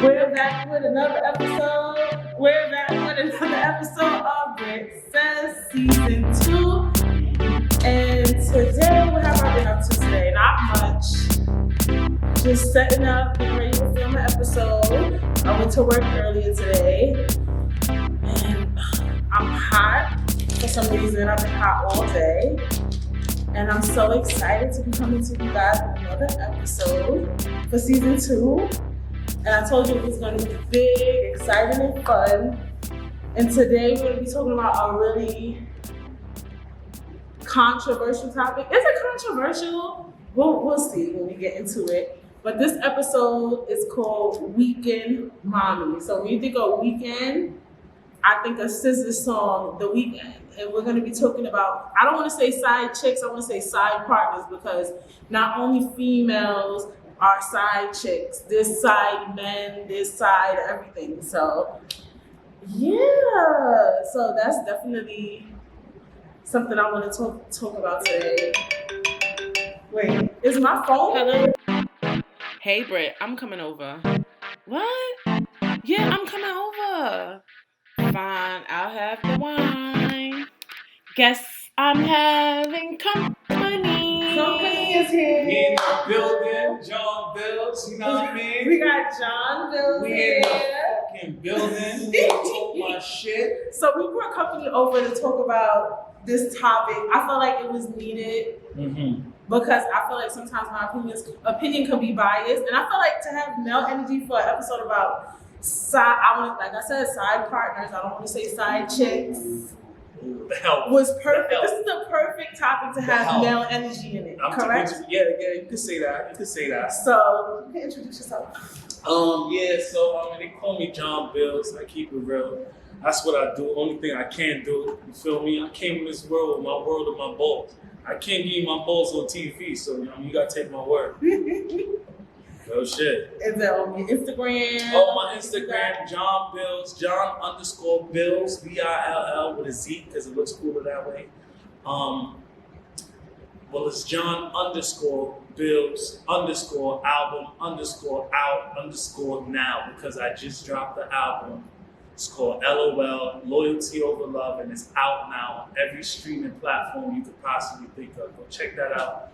We're back with another episode. We're back with another episode of Britt Says Season 2. And today, what have I been up to today? Not much. Just setting up, getting ready to film an episode. I went to work earlier today. And I'm hot for some reason. I've been hot all day. And I'm so excited to be coming to you guys with another episode for Season 2. And I told you it was going to be big, exciting, and fun. And today we're going to be talking about a really controversial topic. Is it controversial? We'll see when we get into it. But this episode is called Weekend Mami. So when you think of weekend, I think of SZA's song, The Weekend. And we're going to be talking about, I don't want to say side chicks, I want to say side partners, because not only females are side chicks, this side men, this side everything. So yeah, so that's definitely something I want to talk about today. Wait, is my phone? Hello? Hey Britt, I'm coming over. What? Yeah, I'm coming over. Fine, I'll have the wine. Guess I'm having company. Company is here. We in the building, Jon Billz, you know what I mean? We got Jon Billz we here. In the fucking building. We talk my shit. So we brought company over to talk about this topic. I felt like it was needed because I feel like sometimes my opinion can be biased, and I feel like to have male energy for an episode about side partners. I don't want to say side chicks. Was perfect. This is the perfect topic to have male energy in it. Correct? Yeah, you can say that. So you can introduce yourself. They call me Jon Billz. I keep it real. That's what I do. Only thing I can do. You feel me? I came in this world with my world of my balls. I can't give you my balls on TV, so you gotta take my word. Oh shit. Is that on your Instagram? Oh, my Instagram, Jon Billz, Jon_Billz, Bill with a Z, because it looks cooler that way. It's Jon_Billz_album_out_now, because I just dropped the album. It's called LOL, Loyalty Over Love, and it's out now on every streaming platform you could possibly think of. Go check that out.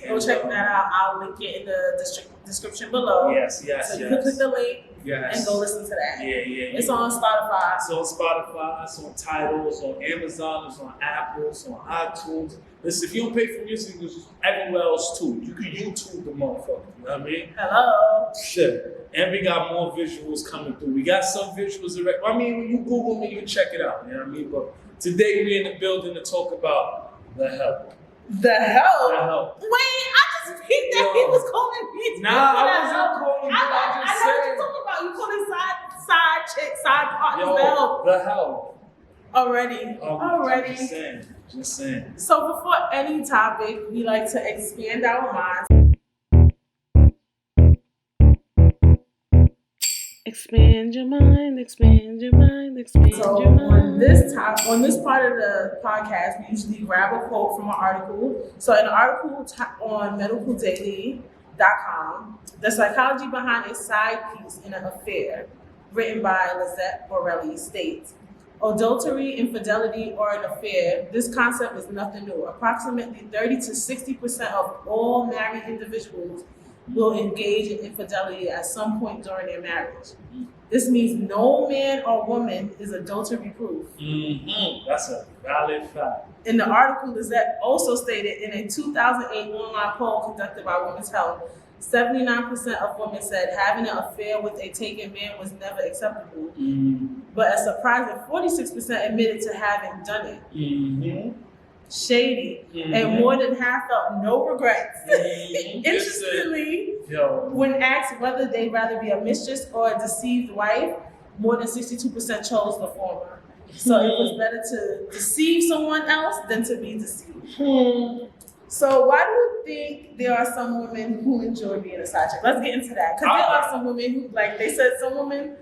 Go check that out. I'll link it in the description below. Yes. So you can click the link and go listen to that. Yeah. It's on Spotify. It's on Spotify, it's on Tidal, it's on Amazon, it's on Apple, it's on iTunes. Listen, if you don't pay for music, it's everywhere else too. You can YouTube the motherfucker, you know what I mean? Hello. Shit. And we got more visuals coming through. We got some visuals already. I mean, when you Google me, you can check it out, you know what I mean? But today we're in the building to talk about the help. The help? The help. Wait, I just peeped that he was calling me. Nah, I wasn't calling you. I just said. I know what you're talking about. You calling side chicks, side partners, the help. Already. Just saying. So before any topic, we like to expand our minds. Expand your mind, expand your mind, expand your mind. On this part of the podcast, we usually grab a quote from an article. So in an article on medicaldaily.com, the psychology behind a side piece in an affair, written by Lizette Borelli, states, adultery, infidelity, or an affair, this concept is nothing new. Approximately 30 to 60% of all married individuals will engage in infidelity at some point during their marriage. This means no man or woman is adultery proof. That's a valid fact. In the article, Lizette also stated in a 2008 online poll conducted by Women's Health, 79% of women said having an affair with a taken man was never acceptable. But a surprising 46% admitted to having done it. Shady. And more than half felt no regrets. Interestingly, when asked whether they'd rather be a mistress or a deceived wife, more than 62% chose the former. So it was better to deceive someone else than to be deceived. So why do you think there are some women who enjoy being a side chick? Let's get into that. Because there are some women who, like they said, some women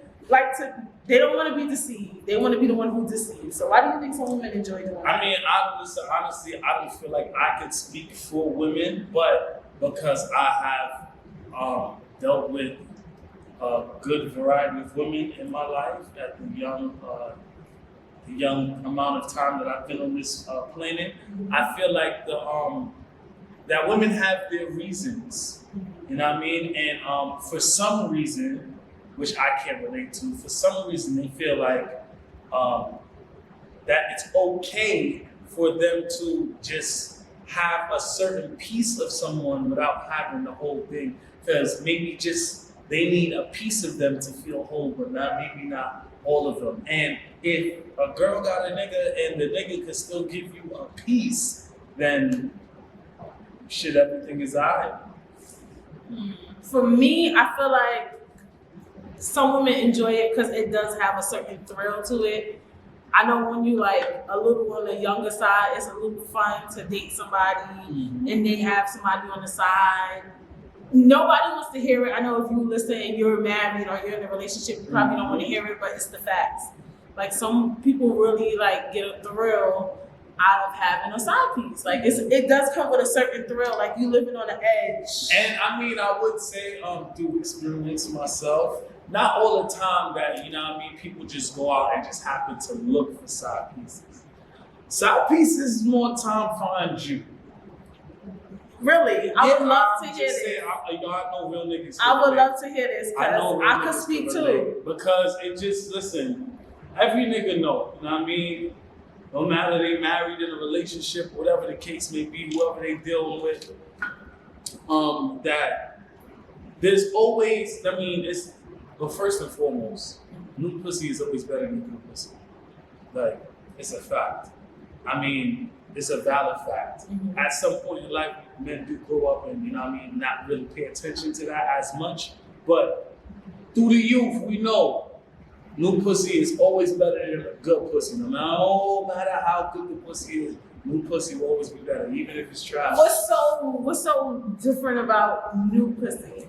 they don't want to be deceived. They want to be the one who deceives. So why do you think some women enjoy doing that? I mean, honestly, I don't feel like I could speak for women, but because I have dealt with a good variety of women in my life at the young amount of time that I've been on this planet. I feel like that women have their reasons, you know what I mean? And for some reason, which I can't relate to, for some reason they feel like that it's okay for them to just have a certain piece of someone without having the whole thing, because maybe just they need a piece of them to feel whole, but maybe not all of them. And if a girl got a nigga and the nigga could still give you a piece, then shit, everything is alright. For me, I feel like some women enjoy it because it does have a certain thrill to it. I know when you like a little on the younger side, it's a little fun to date somebody and they have somebody on the side. Nobody wants to hear it. I know if you listen and you're married or you're in a relationship, you probably don't want to hear it, but it's the facts. Like some people really like get a thrill out of having a side piece. Like it does come with a certain thrill, like you living on the edge. And I mean, I would say through experience myself, not all the time that, you know what I mean, people just go out and just happen to look for side pieces. Side pieces more time find you. Really? I would love to hear this. I know real niggas. I would love to hear this because I could speak too. Because it just, listen, every nigga know, you know what I mean? No matter they married in a relationship, whatever the case may be, whoever they dealing with, that there's always, I mean, but first and foremost, new pussy is always better than good pussy. Like, it's a fact. I mean, it's a valid fact. At some point in life, men do grow up and, you know what I mean, not really pay attention to that as much. But through the youth, we know new pussy is always better than a good pussy. No matter how good the pussy is, new pussy will always be better, even if it's trash. What's so different about new pussy?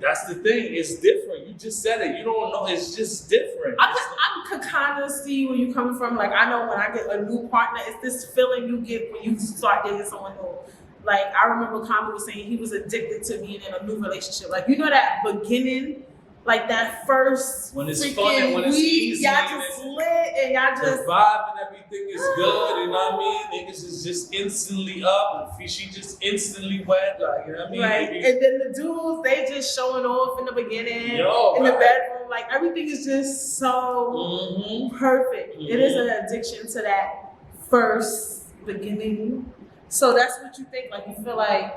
That's the thing. It's different. You just said it. You don't know. It's just different. I could kind of see where you're coming from. Like, I know when I get a new partner, it's this feeling you get when you start dating someone new. Like, I remember Kami was saying he was addicted to being in a new relationship. Like, you know that beginning, like that first when it's fun and when it's easy, y'all just lit and y'all just the vibe and everything is good. You know what I mean? Niggas is just instantly up, and she just instantly wet. Like, you know what I mean? Right. And then the dudes, they just showing off in the beginning, the bedroom. Like everything is just so perfect. It is an addiction to that first beginning. So that's what you think. Like you feel like.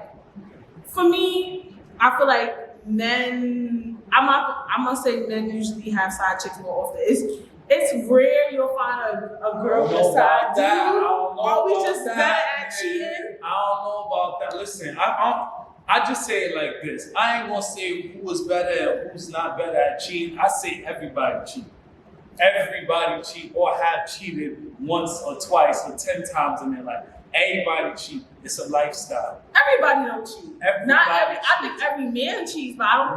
For me, I feel like men. I'm gonna say men usually have side chicks more often. It's rare you'll find a girl with a side dude. Are we just better at cheating? I don't know about that. Listen, I just say it like this. I ain't gonna say who is better and who's not better at cheating. I say everybody cheat. Everybody cheat or have cheated once or twice or 10 times in their life. Everybody cheat. It's a lifestyle. Everybody don't cheat. I think every man cheats, but I don't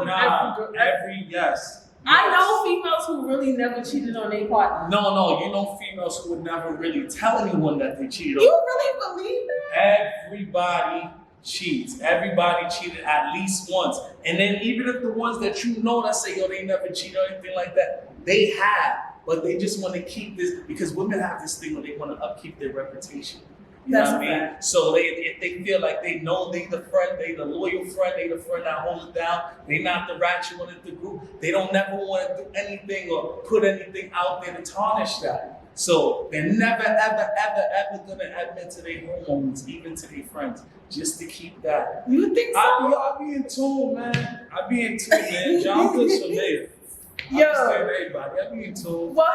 think every yes. I know females who really never cheated on their partner. No, you know females who would never really tell anyone that they cheated. You really believe that? Everybody cheats. Everybody cheated at least once. And then even if the ones that you know that say, yo, they never cheat or anything like that, they have. But they just want to keep this, because women have this thing where they want to upkeep their reputation. You know what I mean? So if they feel like they know they the friend, they the loyal friend, they the friend that holds it down, they not the ratchet one in the group, they don't never want to do anything or put anything out there to tarnish that. So they're never, ever, ever, ever going to admit to their hormones, even to their friends, just to keep that. You think so? I be in tune, man. I be in tune, man. Jon Billz for me. Yo. I'm saying everybody. I be in tune. Well,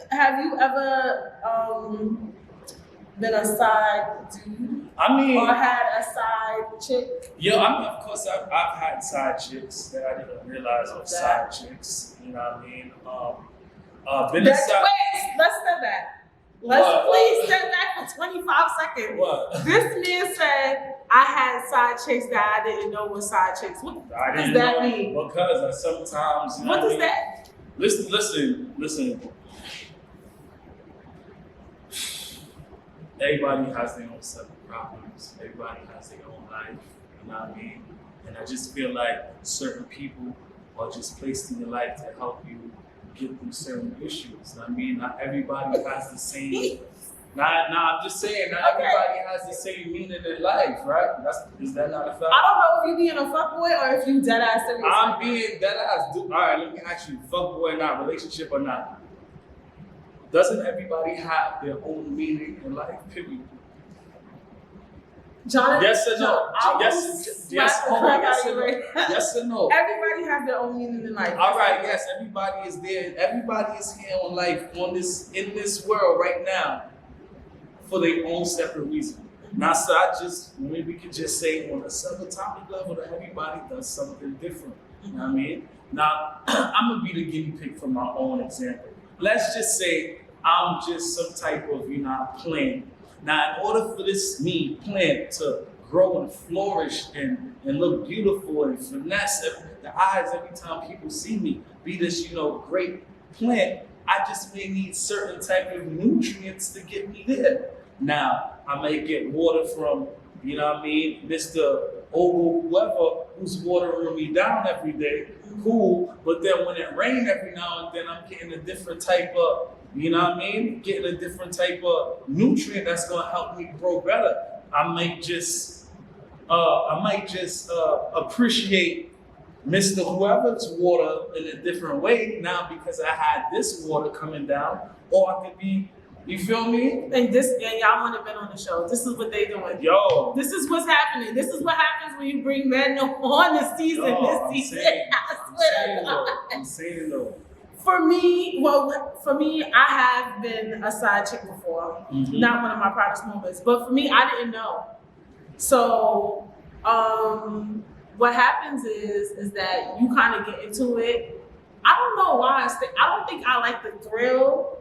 have you ever been a side dude? I mean, or had a side chick? Yeah, I mean, of course, I've had side chicks that I didn't realize were side chicks. You know what I mean? Wait, let's step back. Please step back for 25 seconds. What? This man said I had side chicks that I didn't know were side chicks. What does that mean? Because I sometimes. What does that? Listen. Everybody has their own set of problems. Everybody has their own life. You know what I mean? And I just feel like certain people or just placed in your life to help you get through certain issues. I mean, not everybody has the same. I'm just saying, not everybody has the same meaning in life, right? Is that not a fact? I don't know if you being a fuckboy or if you dead ass serious. I'm being dead ass. All right, let me ask you, fuckboy or not, relationship or not? Doesn't everybody have their own meaning in life? Period. Jonathan, yes or no? Yes or no? Everybody has their own meaning in life. All right, yes, everybody is there. Everybody is here on life, in this world right now, for their own separate reason. Now, so maybe we could just say on a subatomic level that everybody does something different. You know what I mean? Now, I'm gonna be the guinea pig for my own example. Let's just say I'm just some type of, plant. Now, in order for this plant to grow and flourish and look beautiful and finesse the eyes every time people see me, be this, great plant, I just may need certain type of nutrients to get me there. Now, I may get water from, Mr. Ogle, whoever, who's watering me down every day, cool, but then when it rains every now and then, I'm getting a different type of, getting a different type of nutrient that's gonna help me grow better. I might just appreciate Mr. Whoever's water in a different way now because I had this water coming down, or I could be, you feel me? And y'all want to been on the show. This is what they doing. Yo. This is what's happening. This is what happens when you bring men on this season. I'm saying though. For me, I have been a side chick before. Mm-hmm. Not one of my proudest moments, but for me, I didn't know. So, what happens is that you kind of get into it. I don't know why. I don't think I like the thrill.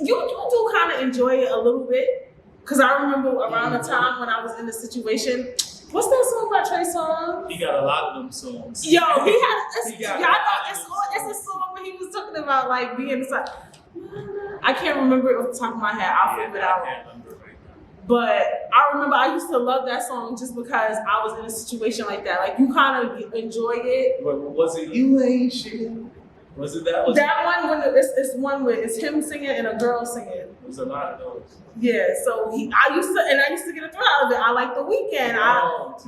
You do kind of enjoy it a little bit, because I remember around the time when I was in the situation. What's that song by Trey Songz? He got a lot of them songs. Yo, it's a song where he was talking about like being inside. I can't remember it off the top of my head. I'll figure it out. I can't remember right now. But I remember I used to love that song just because I was in a situation like that. Like you kind of enjoy it. But was it You Ain't Shit? Was it that? One when it's one where it's him singing and a girl singing. There's a lot of those. Yeah, so I used to get a thrill out of it. I like The Weekend.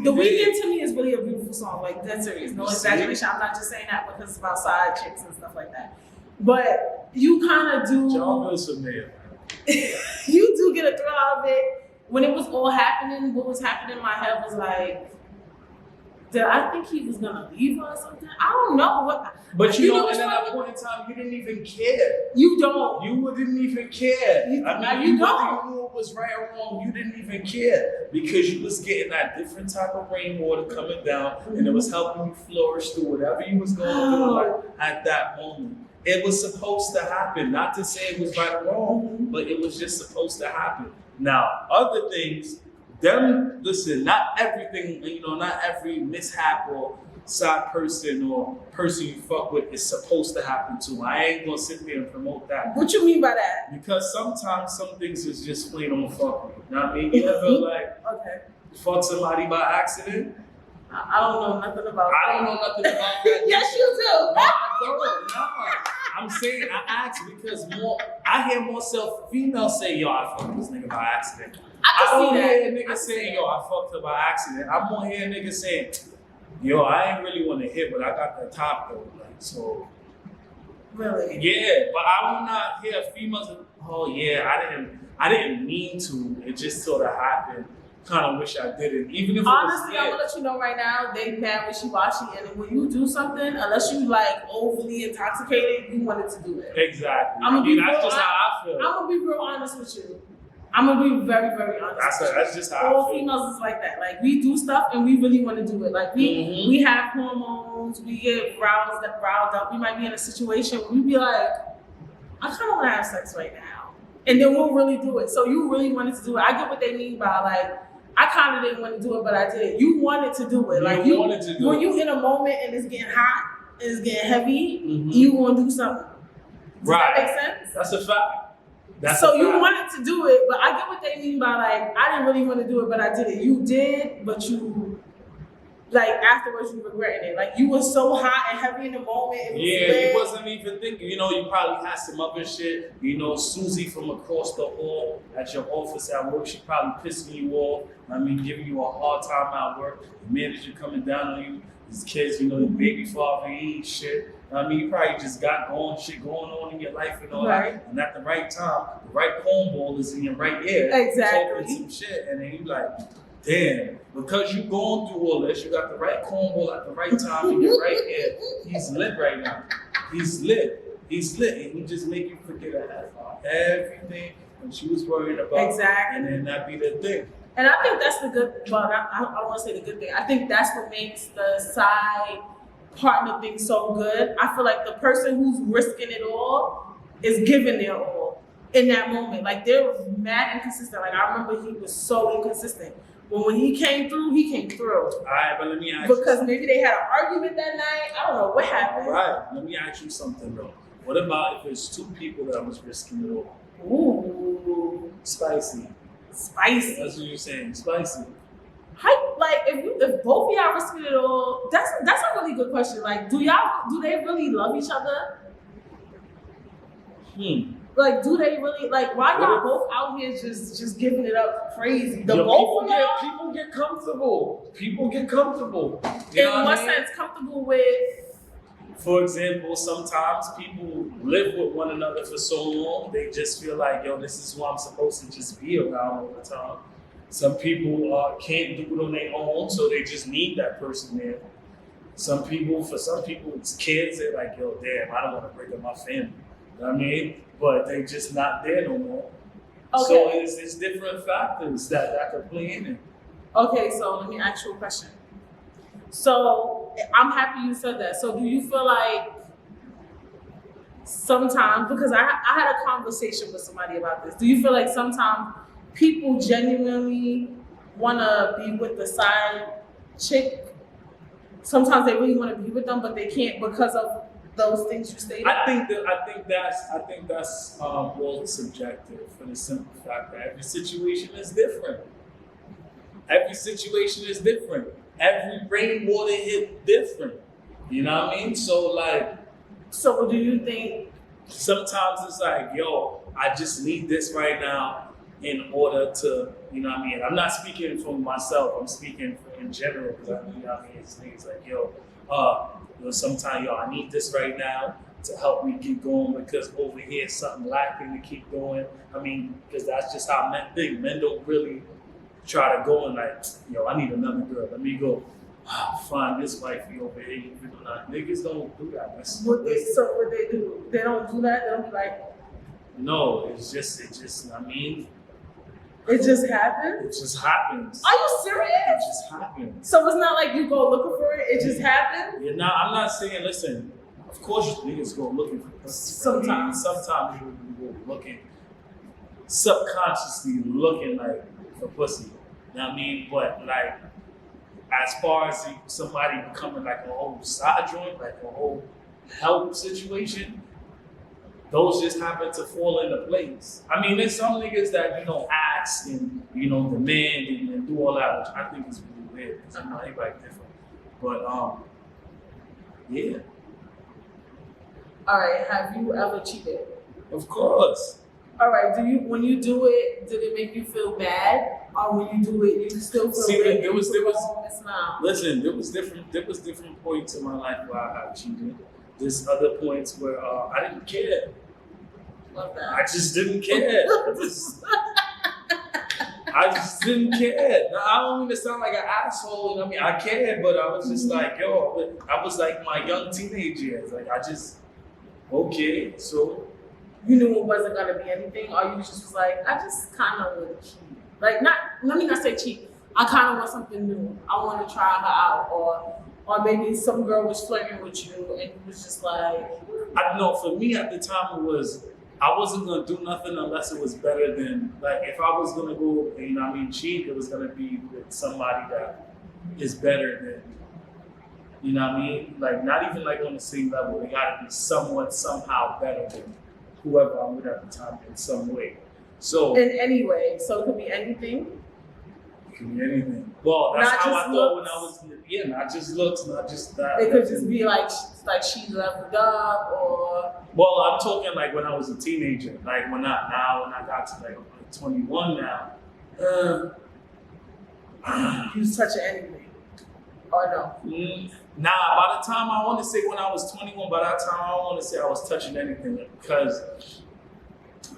The Weekend to me is really a beautiful song, like dead serious. No exaggeration. I'm not just saying that because it's about side chicks and stuff like that. But you kind of do. Jon Billz for mayor. You do get a thrill out of it. When it was all happening, what was happening in my head was like, did I think he was gonna leave her or something? I don't know. But you know, and at that point in time, you didn't even care. You don't. You didn't even care. You whether you knew it was right or wrong, you didn't even care because you was getting that different type of rainwater coming down, and it was helping you flourish through whatever you was going through at that moment. It was supposed to happen. Not to say it was right or wrong, but it was just supposed to happen. Now, other things. Listen, not everything, not every mishap or side person or person you fuck with is supposed to happen to. I ain't gonna sit there and promote that. What you mean by that? Because sometimes some things is just plain on fuck with. You know what I mean? You ever fuck somebody by accident? I don't know nothing about that. I don't know nothing about that. Yes, you do. No, I don't. No. I'm saying I ask because I hear more females say, yo, I fucked this nigga by accident. I don't hear a nigga saying, yo, I fucked her by accident. I'm gonna hear a nigga saying, yo, I ain't really want to hit, but I got the top though. Like, so. Really? Yeah, but I will not hear females, oh yeah, I didn't mean to. It just sort of happened. Kind of wish I didn't. Even if honestly, I'm gonna let you know right now, they mad wishy-washy, and when you do something, unless you like overly intoxicated, you wanted to do it. Exactly. That's just how I feel. I'm gonna be real honest with you. I'm gonna be very, very honest. That's just how I feel. All females is like that. Like we do stuff and we really want to do it. Like we have hormones, we get riled up. We might be in a situation where we be like, I kind of want to have sex right now, and then we'll really do it. So you really wanted to do it. I get what they mean by like, I kind of didn't want to do it, but I did. You wanted to do it. Like you wanted to do when it. You in a moment and it's getting hot and it's getting heavy, you want to do something. Does that make sense? That's a fact. So you wanted to do it, but I get what they mean by like, I didn't really want to do it, but I did it. You did, but you like afterwards you regretting it? Like you were so hot and heavy in the moment. It was you wasn't even thinking. You know, you probably had some other shit. You know, Susie from across the hall at your office at work, she probably pissing you off. I mean, giving you a hard time at work. The manager coming down on you. His kids, you know, your baby father, he ain't shit. I mean, you probably just got shit going on in your life and all that. And at the right time, the right cornball is in your right ear. Exactly. Talking some shit. And then you like, damn, because you going through all this, you got the right cornball at the right time in your right ear. He's lit right now. He's lit. And he just make you forget about everything that she was worried about. Exactly. And then that be the thing. And I think that's the good, well, I don't want to say the good thing. I think that's what makes the side partner thing so good. I feel like the person who's risking it all is giving their all in that moment. Like they're mad inconsistent. Like I remember he was so inconsistent. But when he came through, he came through. All right, but let me ask you. Because maybe they had an argument that night. I don't know what happened. All right, let me ask you something though. What about if it's two people that was risking it all? Ooh. Spicy. That's what you're saying. Spicy. Like if both of y'all risking it all, that's a really good question. Like, do they really love each other? Like, do they really like? Why y'all both out here just giving it up crazy? People get comfortable. You know in what sense, comfortable with? For example, sometimes people live with one another for so long, they just feel like, yo, this is who I'm supposed to just be around all the time. Some people can't do it on their own, so they just need that person there. For some people, it's kids. They're like, yo, damn, I don't want to break up my family. You know what I mean? But they just not there no more. Okay. So it's different factors that could play in it. Okay, so let me ask you a question. So I'm happy you said that. So do you feel like sometimes, because I had a conversation with somebody about this, do you feel like sometimes people genuinely want to be with the side chick? Sometimes they really want to be with them, but they can't because of those things you stated. I think that's all subjective for the simple fact that every situation is different. Every rainwater hit different. You know what I mean? So do you think sometimes it's like, yo, I just need this right now in order to, you know what I mean? I'm not speaking for myself, I'm speaking in general, because you know what I mean? It's things like, sometimes, I need this right now to help me keep going, because over here something lacking to keep going. I mean, because that's just how men think. Men don't really try to go and like, I need another girl. Let me go find this wifey over here. Niggas don't do that. So what they do? They don't do that? They don't be like... No, it just, I mean... It just happens? It just happens. Are you serious? It just happens. So it's not like you go looking for it, it just happens? I'm not saying, listen, of course niggas go looking for pussy. Sometimes you go looking, subconsciously looking like for pussy. You know what I mean? But like, as far as somebody becoming like a whole side joint, like a whole help situation, those just happen to fall into place. I mean, there's some niggas that, ask and, demand and do all that, which I think is really weird, because everybody different. But, yeah. All right, have you ever cheated? Of course. All right, when you do it, did it make you feel bad? Or when you do it, you still feel bad? Listen, there was different points in my life where I have cheated. There's other points where I didn't care. Love that. I just didn't care. I just didn't care. Now, I don't mean to sound like an asshole. I cared, but I was just like, I was like my young teenage years. Like, okay, so. You knew it wasn't going to be anything, or you just was like, I just kind of want to cheat. Like, let me not say cheat. I kind of want something new. I want to try her out, or maybe some girl was flirting with you and you was just like... I know, for me at the time I wasn't going to do nothing unless it was better than, like, if I was going to go, cheat, it was going to be with somebody that is better than, like, not even like on the same level. They got to be somehow better than whoever I'm with at the time in some way. So... In any way, so it could be anything? could be anything. Well, that's Not how I just thought when looks. I was, yeah, not just looks, not just that. It could just be like she leveled up, or Well, I'm talking like when I was a teenager, like when I got to like 21 now. you was touching anything, or no? Nah, by the time I want to say when I was 21, by that time I want to say I was touching anything because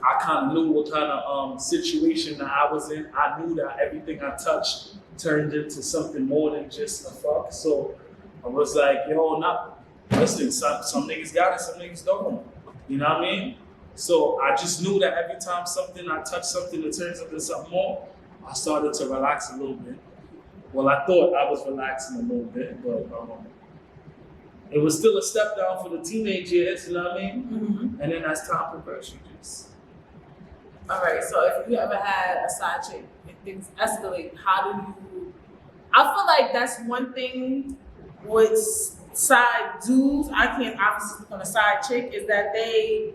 I kind of knew what kind of situation that I was in. I knew that everything I touched turned into something more than just a fuck. So I was like, yo, listen, some niggas got it, some niggas don't. You know what I mean? So I just knew that every time I touched something that turns into something more, I started to relax a little bit. Well, I thought I was relaxing a little bit, but it was still a step down for the teenage years, you know what I mean? Mm-hmm. And then as time progressed, you just... All right, so if you ever had a side chick and things escalate, how do you... I feel like that's one thing with side dudes, I can't obviously speak on a side chick, is that they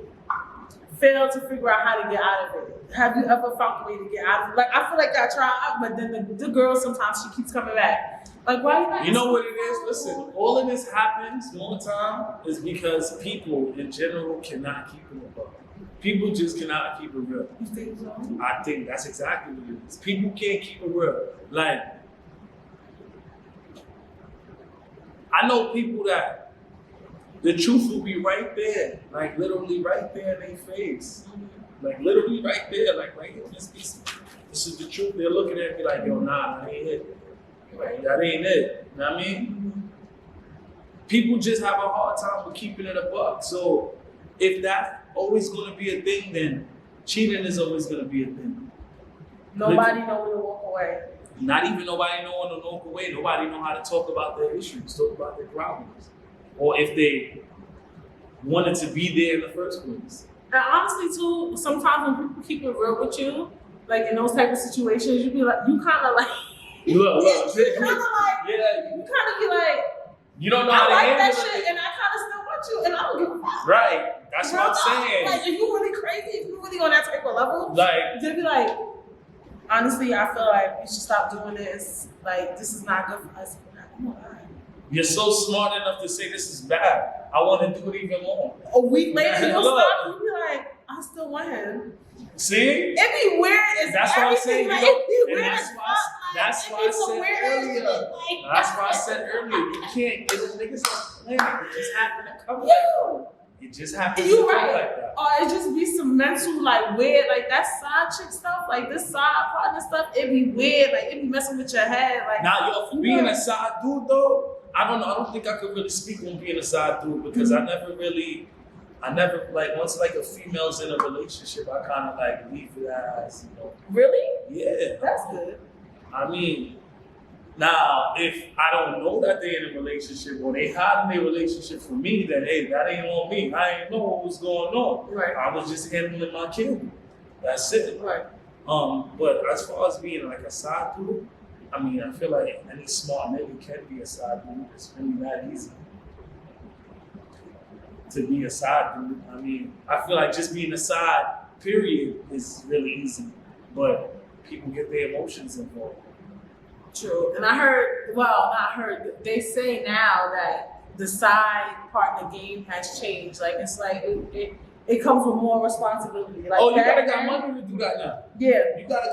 fail to figure out how to get out of it. Have you ever found a way to get out of it? Like, I feel like I tried, but then the girl, sometimes she keeps coming back. Like, why you not? You know what it is? Listen, all of this happens more time is because people in general cannot keep it above. People just cannot keep it real. You think so? I think that's exactly what it is. People can't keep it real. Like, I know people that the truth will be right there, like literally right there in their face. Like literally right there, like right here. This is the truth. They're looking at me like, yo, nah, that ain't it. Like, that ain't it. You know what I mean? People just have a hard time with keeping it a buck. So if that's always gonna be a thing, then cheating is always gonna be a thing. Nobody know when to walk away. Not even nobody know when to walk away. Nobody know how to talk about their issues, talk about their problems. Or if they wanted to be there in the first place. And honestly, too, sometimes when people keep it real with you, like in those type of situations, you be like, you kind of like, Look, you kind of like, yeah, you kind of be like, you don't know I how to like handle that it. shit, and I kind of still want you, and I don't give a fuck. Right, that's what I'm saying. Like, if you really crazy, if you really on that type of level, Like, just be like, honestly, I feel like we should stop doing this. Like, this is not good for us. Come on. you're so smart enough to say this is bad. I want to do it even more. A week later, you'll Look. stop, and you'll be like, I still want him. See? It'd be weird. It's That's what I'm saying. Like, You know, it'd be and weird that's as why fuck, that's like, why I it'd be some said weird earlier. shit, like- That's why I said earlier. You can't get the niggas on planet. It just happened to come like You. that. It just happened You to come right. like that. Or it just be some mental, like, weird, like, that side chick stuff, like, this side partner stuff, it'd be weird, like, it'd be messing with your head, like. Now, yo, for being a side dude though, I don't know. I don't think I could really speak on being a side dude because I never like once like a female's in a relationship, I kind of like leave it as, you know. Really? Yeah. That's good. I mean, now if I don't know that they're in a relationship or they hiding their relationship from me, then hey, that ain't on me. I ain't know what was going on. Right. I was just handling my kid. That's it. Right. But as far as being like a side dude, I mean, I feel like any smart nigga can be a side dude. It's really not easy to be a side dude. I mean, I feel like just being a side, period, is really easy. But people get their emotions involved. True. And not heard, they say now that the side partner game has changed. Like, it's like, it comes with more responsibility. Like, Oh, you gotta back got then- money to do that now. Yeah. You gotta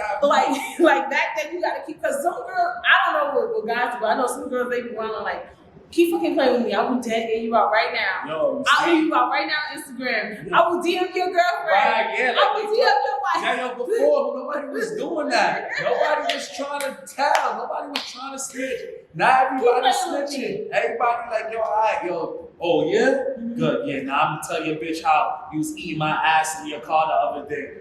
have Like back then you gotta keep, cause some girls, I don't know what guys do, but I know some girls, they be running like, keep fucking playing with me. I will dead you out right now. Yo, I'll you out right now on Instagram. I will DM your girlfriend. Right, yeah, I will DM your wife. yeah, yo, before nobody was doing that. Nobody was trying to tell. Nobody was trying to snitch. Now everybody's snitching. Everybody like, yo, all right, yo. Oh yeah? Good. Yeah, now I'm gonna tell your bitch how you was eating my ass in your car the other day.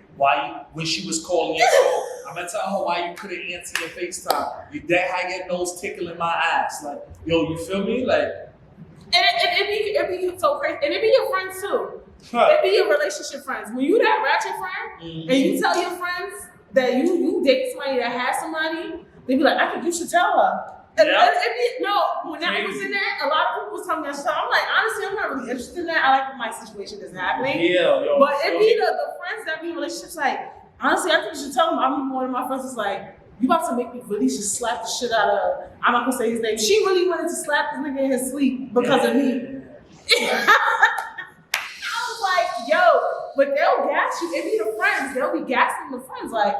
When she was calling your phone. I'm gonna tell her why you couldn't answer your FaceTime. You that had your nose tickling my ass. Like, yo, you feel me? Like, And it be so crazy. And it be your friends too. huh. It be your relationship friends. When you that ratchet friend, and you tell your friends that you date somebody that has somebody, they be like, I think you should tell her. And Yeah. when I was in that, a lot of people was telling me that stuff. I'm like, honestly, I'm not really interested in that. I like when my situation is happening. Yeah, But it be the friends that be in relationships like, honestly, I think you should tell them. I mean, one of my friends is like, you about to make me really just slap the shit out of, I'm not gonna say his name. She really wanted to slap this nigga in his sleep because of me. I was like, yo, but they'll gas you. It be the friends. They'll be gassing the friends. Like,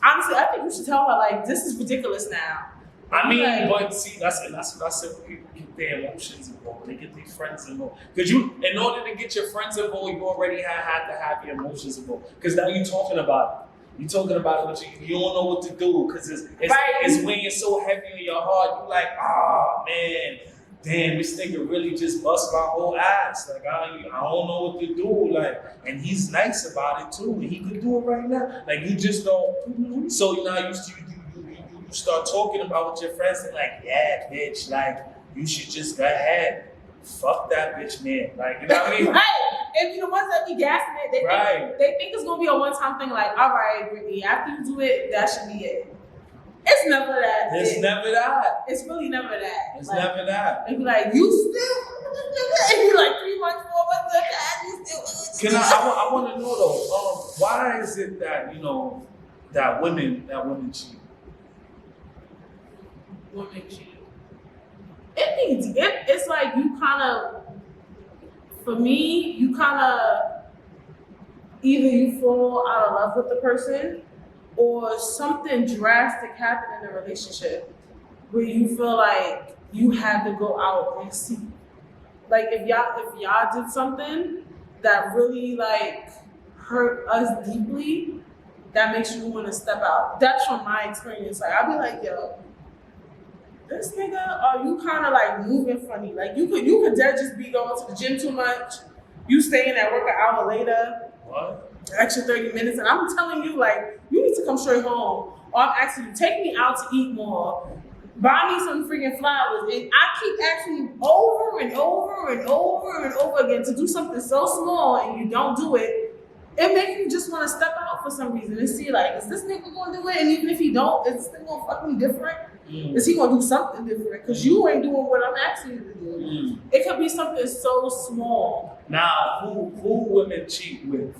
honestly, I think you should tell her, like, this is ridiculous now. I mean, like, but see, that's what I said. People get their emotions involved. They get their friends involved. Because in order to get your friends involved, you already had to have your emotions involved. Because now you're talking about it. You're talking about it, but you don't know what to do. Because it's weighing so heavy on your heart. You're like, oh, man. Damn, this nigga really just bust my whole ass. Like, I don't know what to do. Like, and he's nice about it too. And he could do it right now. Like, you just don't. So now you start talking about with your friends and like, yeah, bitch, like, you should just go ahead. Fuck that bitch, man. Like, you know what I mean? Right. And the ones that be gassing it, they think it's gonna be a one-time thing. Like, all right, Brittany, after you do it, that should be it. It's never that. It's never that. It's really never that. It's like, never that. And be like, you still, and be like 3 months, 4 months, you still. I want to know though, why is it that that women cheat? Women cheat. It's like you kind of, for me, you kind of either you fall out of love with the person, or something drastic happened in the relationship where you feel like you had to go out and see. Like if y'all did something that really like hurt us deeply, that makes you want to step out. That's from my experience. Like I'll be like, yo, this nigga, are you kind of like moving funny? Like you could dead just be going to the gym too much. You staying at work an hour later. What? Extra 30 minutes, and I'm telling you, like, you need to come straight home. Or I'm asking you, take me out to eat more. Buy me some freaking flowers. And I keep asking you over and over and over and over again to do something so small, and you don't do it. It makes you just want to step out for some reason and see, like, is this nigga going to do it? And even if he don't, is this nigga going to fuck me different? Is he going to do something different? Because you ain't doing what I'm asking you to do. It could be something so small. Now, who women cheat with?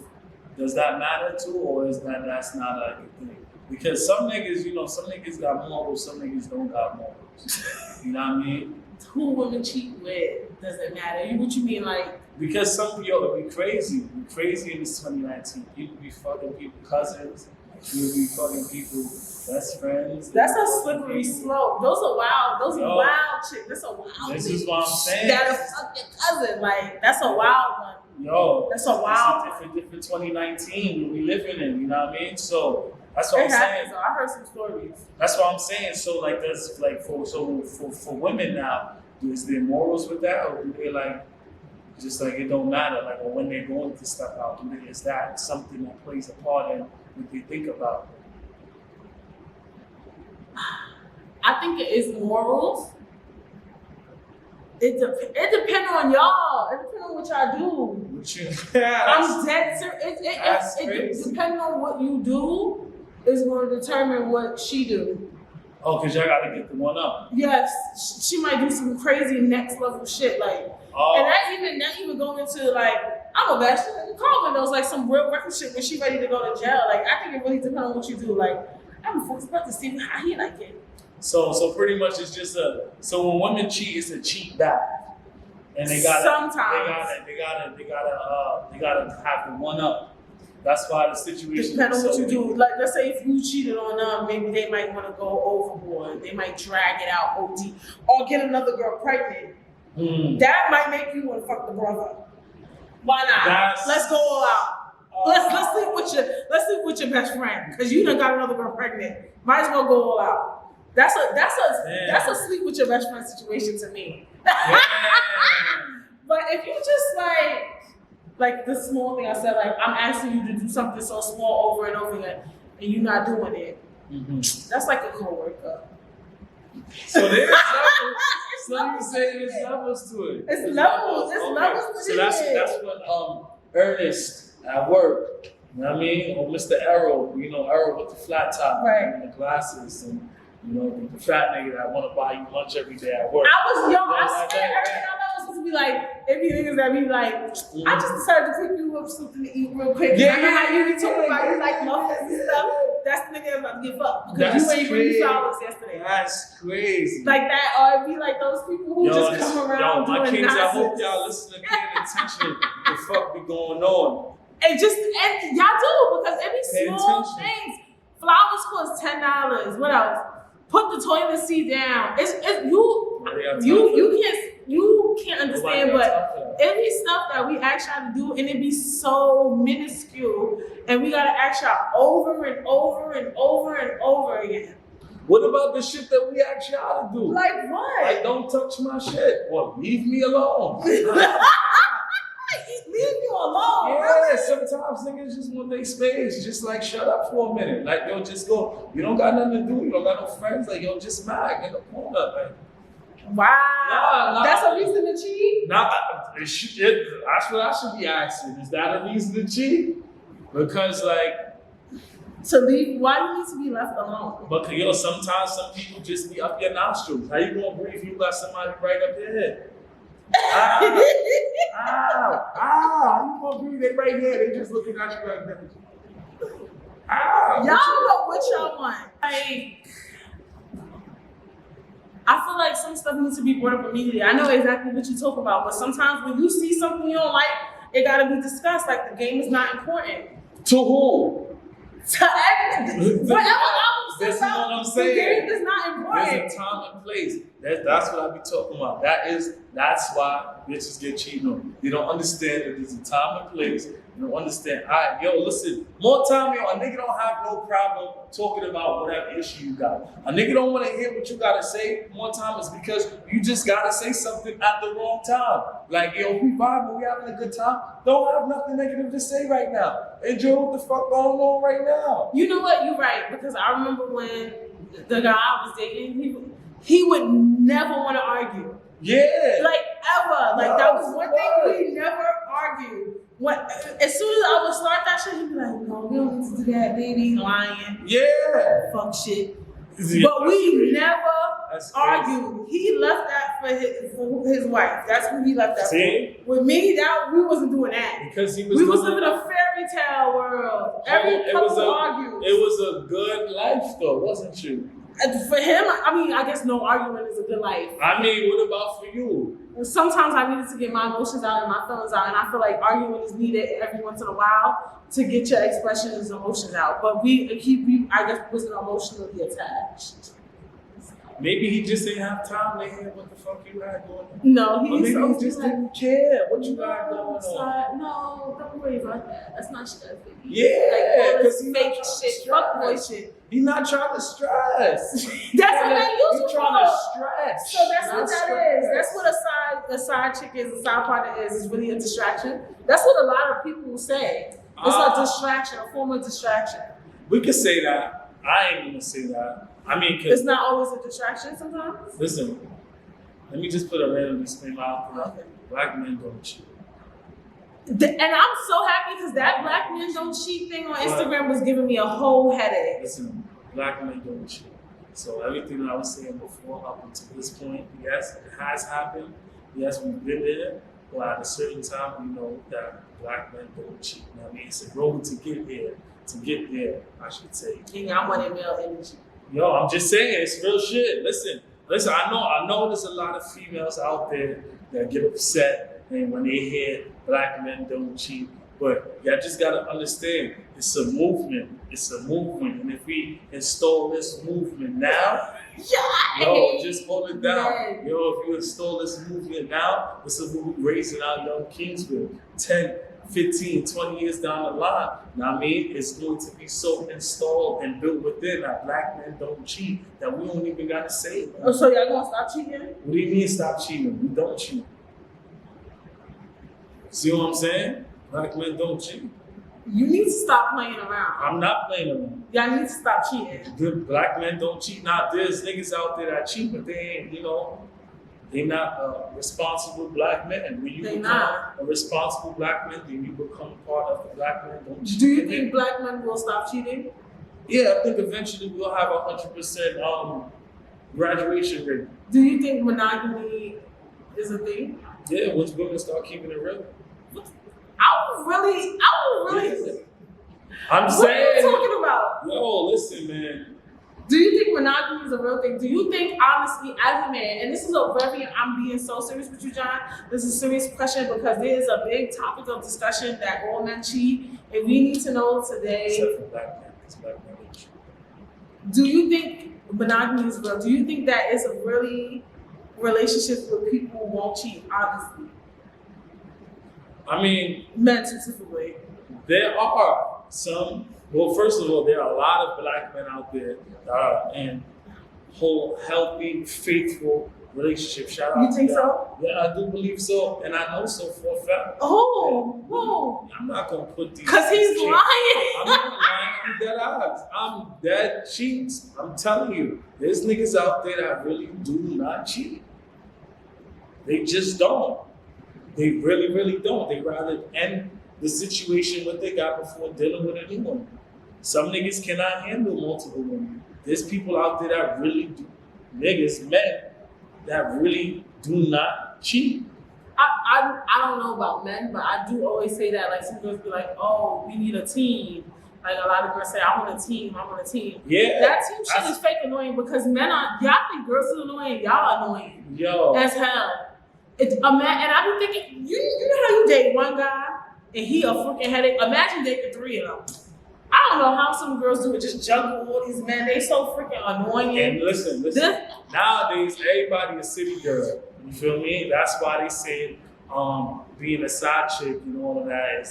Does that matter too, or is that's not a good thing? Because some niggas got morals, some niggas don't got morals. You know what I mean? Who women cheat with doesn't matter. What you mean, like? Because some of y'all be crazy. Be crazy in this 2019. People be fucking people cousins. People be fucking people best friends. That's a slippery slope. Those are wild. Those are wild chicks. That's a wild. This is what I'm saying. That'll fuck your cousin. Like that's a wild one. Yo, that's a wild. It's a different 2019 we living in. You know what I mean? So that's what I'm saying. So I heard some stories. That's what I'm saying. So like, that's like for women now, is there morals with that, or do they like just like it don't matter? Like, or when they're going to step out, is that something that plays a part in what they think about? I think it is morals. It depends on y'all. It depends on what y'all do. I'm dead serious. It depending on what you do is going to determine what she do. Oh, because y'all got to get the one up. Yes, she might do some crazy next level shit, like, and that even go into like, I'm a bad shit. Carmen knows like some real record shit when she ready to go to jail. Like, I think it really depends on what you do. Like, I'm about to see how he like it. So pretty much it's just so when women cheat, it's a cheat back, and they gotta have the one up. That's why the situation. Depending on what you do. Like, let's say if you cheated on them, maybe they might want to go overboard. They might drag it out OD, or get another girl pregnant. That might make you want to fuck the brother. Why not? Let's go all out. Let's sleep with your best friend, because you done got another girl pregnant. Might as well go all out. That's a sleep with your best friend situation to me. Yeah. But if you just like the small thing I said, like I'm asking you to do something so small over and over again, and you're not doing it, that's like a coworker. So there's levels. So you say there's levels to it. It's levels. It's levels. So that's what Ernest at work. You know what I mean? Or Mr. Errol. You know Errol with the flat top and the glasses and. You know, the fat nigga that want to buy you lunch every day at work. I was young. I said everything I was supposed to be like, it be niggas that be like, I just decided to pick you up something to eat real quick. Yeah, I know how you be talking about you like muffins and stuff. that's the nigga that's about to get fucked because That's you ain't bring me crazy. flowers yesterday. That's crazy. Like that, or it'd be like those people who just come around my doing kings, I hope nonsense. y'all listening, paying attention. The fuck be going on? And y'all do because it be Pay small attention. things. Flowers cost $10. What else? Put the toilet seat down. You can't understand, but it be stuff that we ask y'all to do, and it be so minuscule, and we gotta ask y'all over and over and over and over again. What about the shit that we ask y'all to do? Like what? Like, don't touch my shit. Or leave me alone. Leave you alone. Yeah, sometimes niggas just want their space. Just like, shut up for a minute. Like, yo, just go. You don't got nothing to do. You don't got no friends. Like, yo, just mag in the corner. Like, wow. Nah, that's a reason to cheat? That's what I should be asking. Is that a reason to cheat? Because, like, to leave, why do you need to be left alone? Because, yo, sometimes some people just be up your nostrils. How you gonna breathe if you got somebody right up your head? Ow, you gonna breathe? They right here. They just looking at you like that. Ow. Y'all know what y'all want. Like, I feel like some stuff needs to be brought up immediately. I know exactly what you talk about, but sometimes when you see something you don't like, it gotta be discussed. Like the game is not important. To who? To everything. Whatever album That's says what out, I'm the saying. game is not important. There's a time and place. That's what I be talking about. That's why bitches get cheated on. They don't understand that there's a time and place. They don't understand. All right, yo, listen. More time, yo, a nigga don't have no problem talking about whatever issue you got. A nigga don't want to hear what you gotta say. More time is because you just gotta say something at the wrong time. Like, yo, we vibing, we having a good time. Don't have nothing negative to say right now. Enjoy what the fuck going on right now. You know what? You're right, because I remember when the guy I was dating, he would never want to argue. Yeah. Like ever. Like that was one thing we never argued. As soon as I would start that shit, he'd be like, no, we don't need to do that, baby. Lying. Yeah. Fuck shit. Yeah. But we never That's argued. He left that for his wife. That's who he left that See? for. With me, we wasn't doing that. Because he was We was living a fairy tale world. Every couple argued. It was a good life though, wasn't you? And for him, I mean, I guess no argument is a good life. I mean, what about for you? Sometimes I needed to get my emotions out and my feelings out, and I feel like arguing is needed every once in a while to get your expressions and emotions out. But I guess, wasn't emotionally attached. Maybe he just didn't have time to hear what the fuck you had going on. No, Or maybe he just didn't care what you got going on. No, don't worry about that. That's not shit. Yeah, like all because this he's fake shit, fuck boy shit. He's not trying to stress. That's what they use He's it trying to for. stretch. So that's what that is. That's what a side chick is, a side partner is. It's really a distraction. That's what a lot of people say. It's a distraction, a form of distraction. We could say that. I ain't gonna say that. I mean, cause it's not always a distraction sometimes. Listen, let me just put a random disclaimer out there. Okay. Black men don't cheat. And I'm so happy because that black men don't cheat thing on Instagram was giving me a whole headache. Listen, black men don't cheat. So everything that I was saying before up until this point, yes, it has happened. Yes, we've been there. But at a certain time, we know that black men don't cheat. Now, I mean, it's a road to get here. To get there, I should say. And y'all wanted male energy. Yo, I'm just saying, it's real shit. Listen, I know there's a lot of females out there that get upset and when they hear black men don't cheat. But y'all just gotta understand, it's a movement. It's a movement. And if we install this movement now, yo, just hold it down. Yeah. Yo, if you install this movement now, this is what we're raising our young kings with. 10, 15, 20 years down the line. Now, I mean, it's going to be so installed and built within that black men don't cheat that we don't even got to say it. Oh, so y'all gonna stop cheating? What do you mean stop cheating? We don't cheat. See what I'm saying? Black men don't cheat. You need to stop playing around. I'm not playing around. Y'all need to stop cheating. Good black men don't cheat. Now, there's niggas out there that cheat, but they ain't, they're not responsible black men. When you become a responsible black man, then you become part of the black men don't cheat. Do you think black men will stop cheating? Yeah, I think eventually we'll have 100% graduation rate. Do you think monogamy is a thing? Yeah, once women start keeping it real. I would really. I'm What saying. are you talking about? Yo, listen, man. Do you think monogamy is a real thing? Do you think, honestly, as a man, and this is I'm being so serious with you, John, this is a serious question because there is a big topic of discussion that all men cheat, and we need to know today. Except for black men. It's black men that cheat. Do you think monogamy is real? Do you think that it's a really relationship where people won't cheat, honestly? I mean, Men specifically. there are some. Well, first of all, there are a lot of black men out there that are in whole, healthy, faithful relationships. Shout out You to think them. so? Yeah, I do believe so, and I know so for a fact. Oh, whoa. I'm not gonna put these. Because he's cheats. lying. I'm not lying. I'm dead odds. I'm dead cheats. I'm telling you, there's niggas out there that really do not cheat. They just don't. They really, really don't. They rather end the situation what they got before dealing with a new one. Some niggas cannot handle multiple women. There's people out there that really do, niggas, men, that really do not cheat. I don't know about men, but I do always say that. Like, some girls be like, oh, we need a team. Like, a lot of girls say, I want a team. Yeah. That team shit is fake annoying because men are, y'all think girls are annoying, y'all are annoying. Yo. As hell. It's a man, and I be thinking, you know how you date one guy and he a freaking headache? Imagine dating 3 of them. I don't know how some girls do it, just juggle all these men. They so freaking annoying. And listen. Nowadays, everybody a city girl. You feel me? That's why they say being a side chick and all of that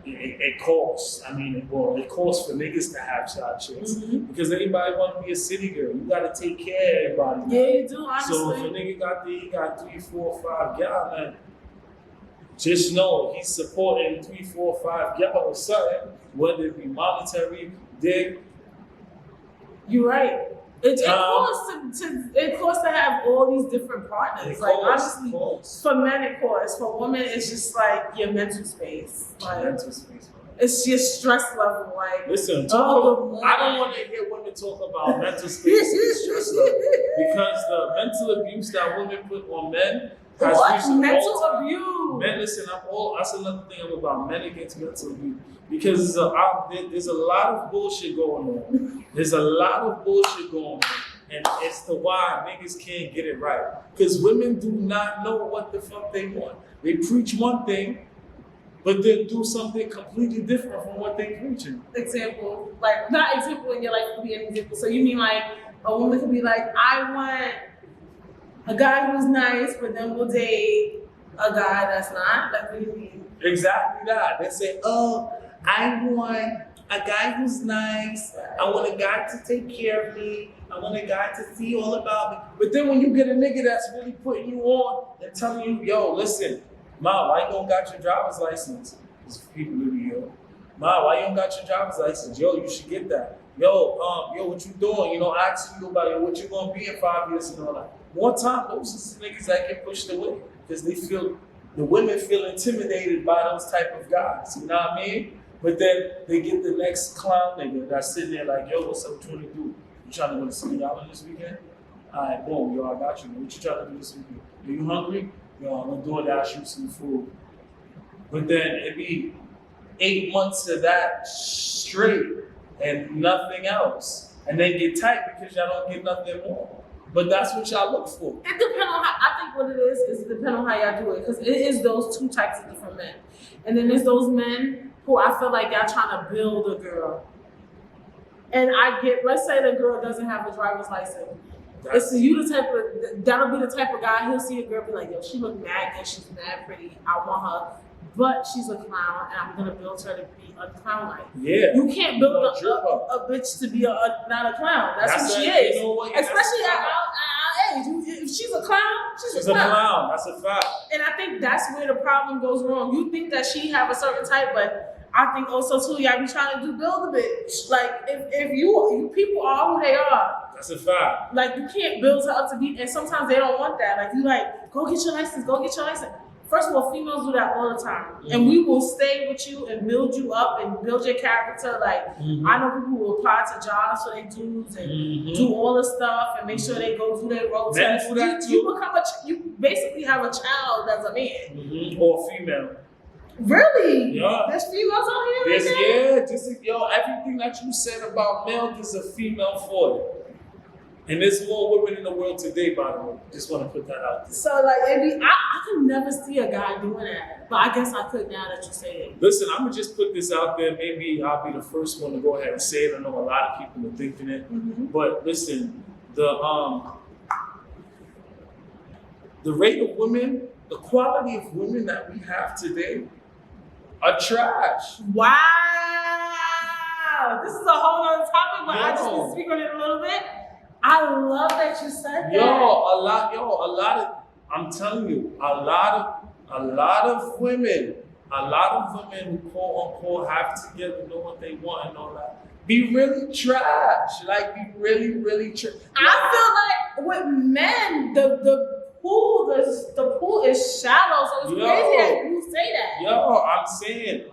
it costs. I mean, it costs for niggas to have side chicks because anybody want to be a city girl. You got to take care of everybody. Yeah, you do, honestly. So if a nigga got 3, 4, 5 gal, man, just know he's supporting 3, 4, 5 gal or something, whether it be monetary, dick. You're right. It costs to have all these different partners. Like, honestly, for men it costs. For women, it's just like your mental space. Like, it's your stress level. Like, listen, I don't want to hear women talk about mental space and stress level because the mental abuse that women put on men. What? Mental abuse? Men, listen, that's another thing about men against mental abuse. Because there's a lot of bullshit going on. There's a lot of bullshit going on. And it's the why niggas can't get it right. Because women do not know what the fuck they want. They preach one thing, but then do something completely different from what they preaching. Example. Like, not example in your life could be an example. So you mean like a woman could be like, I want a guy who's nice, but then we'll date a guy that's not? Like, what do you mean? Exactly that. They say, oh, I want a guy who's nice. I want a guy to take care of me. I want a guy to see all about me. But then when you get a nigga that's really putting you on and telling you, yo, listen, Ma, why you don't got your driver's license? There's people in New York. Ma, why you don't got your driver's license? Yo, you should get that. Yo, what you doing? You know, asking you about what you gonna be in 5 years and all that. One time, those is niggas that get pushed away because the women feel intimidated by those type of guys. You know what I mean? But then they get the next clown nigga that's sitting there like, yo, what's up? What you trying to do? You trying to go to see-Jon this weekend? All right, boom, yo, I got you. What you trying to do this weekend? Are you hungry? Yo, I'm gonna do that, shoot some food. But then it be 8 months of that straight and nothing else. And they get tight because y'all don't get nothing more. But that's what y'all look for. It depends on how, I think what it is it depends on how y'all do it. Because it is those two types of different men. And then there's those men who I feel like y'all trying to build a girl. And let's say the girl doesn't have a driver's license. That'll be the type of guy, he'll see a girl be like, yo, she look mad good, she's mad pretty, I want her. But she's a clown, and I'm gonna build her to be a clown like. Yeah. You can't build a bitch to be not a clown. That's who she is. You know what? Especially at our age. If she's a clown, she's a clown. That's a fact. And I think that's where the problem goes wrong. You think that she have a certain type, but I think also too, y'all be trying to build a bitch. Like if you people are who they are. That's a fact. Like you can't build her up to be, and sometimes they don't want that. Like you like, go get your license. First of all, females do that all the time. Mm-hmm. And we will stay with you and build you up and build your character. Like, I know people who apply to jobs for their dudes and do all the stuff and make sure they go through their road tests. You basically have a child as a man. Or female. Really? Yeah. There's females out here like that? Everything that you said about male, there's a female for it. And there's more women in the world today, by the way. Just want to put that out there. So, like, I could never see a guy doing that. But I guess I could now that you say it. Listen, I'm going to just put this out there. Maybe I'll be the first one to go ahead and say it. I know a lot of people are thinking it. Mm-hmm. But listen, the rate of women, the quality of women that we have today are trash. Wow. This is a whole other topic, but I just need to speak on it a little bit. I love that you said that. I'm telling you, a lot of women who quote unquote have together, know what they want and all that, be really trash. Like, be really, really trash. I feel like with men, the pool is shallow, so it's crazy that you say that.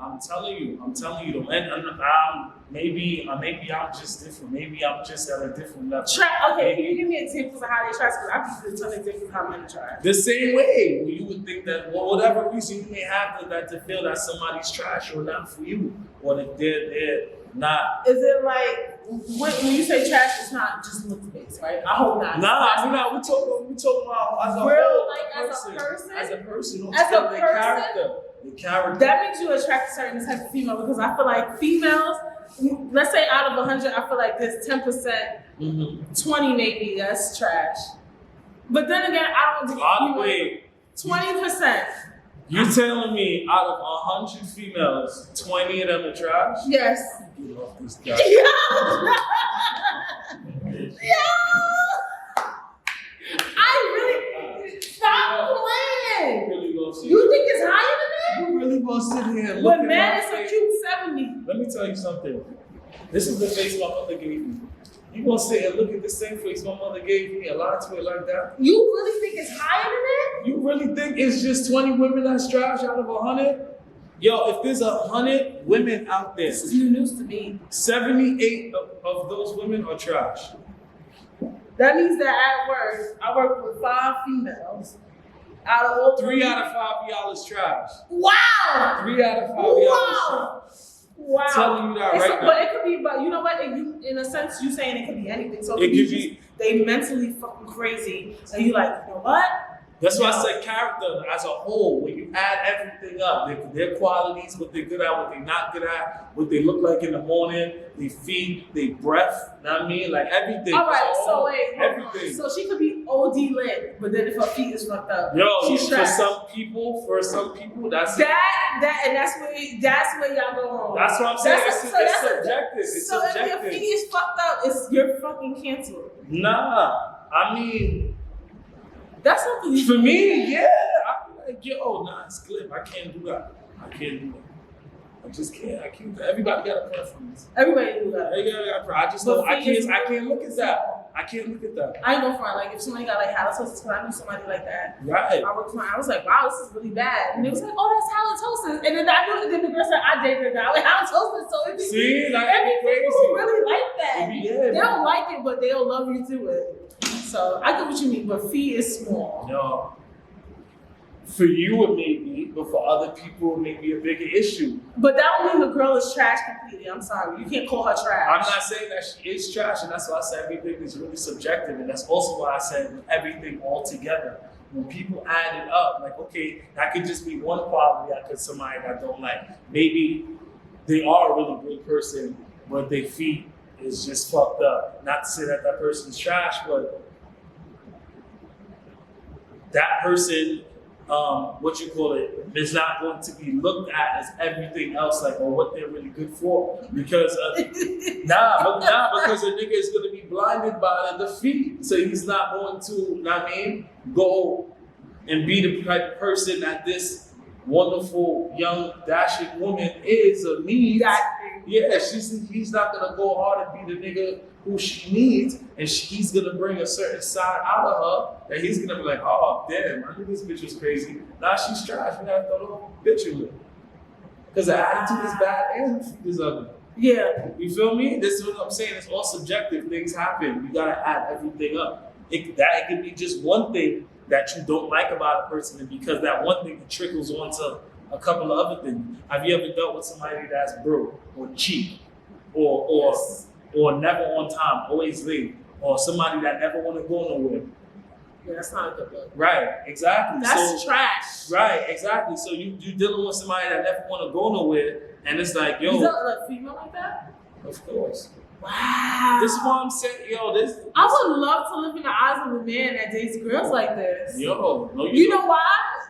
I'm telling you, and maybe I'm just different. Maybe I'm just at a different level. Okay, can you give me examples of how they trash? Because I've just a ton of examples of how men trash. The same way, you would think that whatever reason you may have that to feel that somebody's trash or not for you, or that they're not. Is it like when you say trash, it's not just look based, right? I hope not. We're talking about as a real, whole person. As a person. The character. That makes you attract a certain type of female, because I feel like females, let's say out of 100, I feel like there's 10%, 20 maybe that's trash. But then again, I don't think 20%. You're telling me out of 100 females, 20 of them are trash? Yes. Get off this guy. I really stop playing. You think it's higher than that? You really gonna sit here and look at man is a cute 70. Let me tell you something. This is the face my mother gave me. You gonna sit and look at the same face my mother gave me and lie to it like that? You really think it's higher than that? You really think it's just 20 women that's trash out of 100? Yo, if there's 100 women out there, this is new news to me. 78 of those women are trash. That means that I work with 5 females. Out of all 3 out of 5 y'all is trash. Wow! 3 out of 5 y'all is trash. Wow. I'm telling you that right now. But it could be, but you know what? In a sense, you saying it could be anything. So it could be. They mentally fucking crazy. And you like, you know what? That's why I said character as a whole. When you add everything up, their qualities, what they're good at, what they're not good at, what they look like in the morning, their feet, their breath, you know what I mean? Like everything. All right, so wait. Everything. So she could be OD lit, but then if her feet is fucked up, she's for trash. some people, that's that's where y'all go wrong. That's what I'm saying. It's subjective. It's subjective. If your feet is fucked up, you're fucking canceled. Nah, I mean, that's something for me. Yeah, I'm like, it's clip. I can't do that. I just can't. I can't. Everybody got a preference. Everybody do that. I just don't. I can't look at that. I can't look at that. I ain't gonna front. Like if somebody got like halitosis, when I knew somebody like that, right? I was like, wow, this is really bad. And it was like, oh, that's halitosis. And then the girl said, I dated a guy with halitosis. So it'd be crazy. People really like that. They don't like it, but they'll love you to it. So I get what you mean, but feet is small. No. For you it may be, but for other people it may be a bigger issue. But that don't mean the girl is trash completely. I'm sorry. You can't call her trash. I'm not saying that she is trash, and that's why I said everything is really subjective, and that's also why I said everything all together. When people add it up, like, okay, that could just be one quality I could somebody that I don't like. Maybe they are a really great person, but their feet is just fucked up. Not to say that person's trash, but that person, is not going to be looked at as everything else, like, or what they're really good for. Because, because a nigga is going to be blinded by the feet. So he's not going to, go and be the type of person that this wonderful, young, dashing woman is or needs. Yeah, he's not going to go hard and be the nigga who she needs, and he's gonna bring a certain side out of her that he's gonna be like, oh damn, I knew this bitch was crazy. Now she's trash. We gotta throw the whole bitch in with. Because the attitude is bad and the food is ugly. Yeah. You feel me? This is what I'm saying. It's all subjective. Things happen. You gotta add everything up. It could be just one thing that you don't like about a person, and because that one thing trickles onto a couple of other things. Have you ever dealt with somebody that's broke or cheap or never on time, always late, or somebody that never want to go nowhere? Yeah, that's not a good look. Right, exactly. That's trash. Right, exactly. So you dealing with somebody that never want to go nowhere, and it's like, yo. Is that a female like that? Of course. Wow. This is why I'm saying, yo, this. I would love to live in the eyes of a man that dates girls like this. Yo, no, you know why?